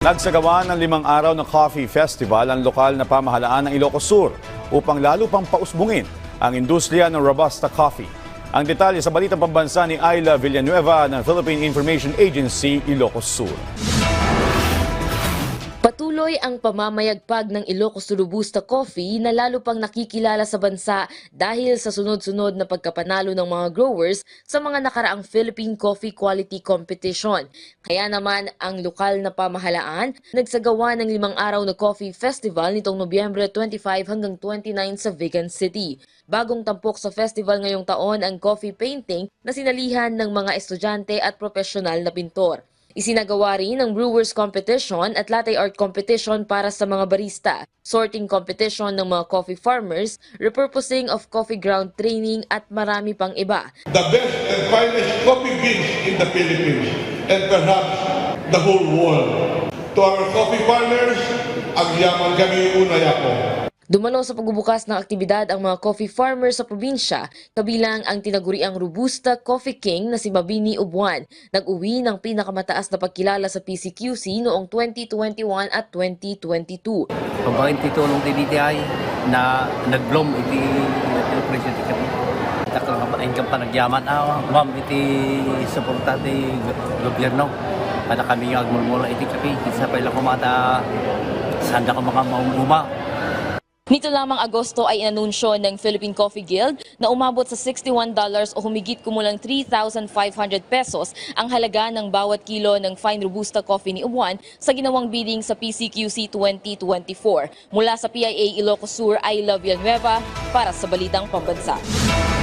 Nagsagawa ng 5 araw na coffee festival ang lokal na pamahalaan ng Ilocos Sur upang lalo pang pausbungin ang industriya ng Robusta Coffee. Ang detalye sa balitang pambansa ni Ayla Villanueva ng Philippine Information Agency, Ilocos Sur. Patuloy ang pamamayagpag ng Ilocos Robusta Coffee na lalo pang nakikilala sa bansa dahil sa sunod-sunod na pagkapanalo ng mga growers sa mga nakaraang Philippine Coffee Quality Competition. Kaya naman ang lokal na pamahalaan nagsagawa ng 5 araw na coffee festival nitong Nobyembre 25 hanggang 29 sa Vigan City. Bagong tampok sa festival ngayong taon ang coffee painting na sinalihan ng mga estudyante at profesional na pintor. Isinagawa rin ang Brewers Competition at Latte Art Competition para sa mga barista, sorting competition ng mga coffee farmers, repurposing of coffee ground training at marami pang iba. The best and finest coffee beans in the Philippines and perhaps the whole world. To our coffee farmers, agyaman kami unay ako. Dumalo sa pagbubukas ng aktibidad ang mga coffee farmers sa probinsya, kabilang ang tinaguriang Robusta Coffee King na si Mabini Ubuan. Nag-uwi ng pinakamataas na pagkilala sa PCQC noong 2021 at 2022. Pagbahin titulong di DTI na nag-bloom iti presyo ti kami. Takang ingkang panagyaman ma'am iti suporta ti gobyerno. Para kami agmulmula iti kami. Isa pa ilang kumata sanda ka mga maumuma. Nito lamang Agosto ay inanunsyo ng Philippine Coffee Guild na umabot sa $61 o humigit kumulang 3,500 pesos ang halaga ng bawat kilo ng fine Robusta coffee ni Ubuan sa ginawang bidding sa PCQC 2024. Mula sa PIA Ilocos Sur, Ayla Villanueva para sa Balitang Pambansa.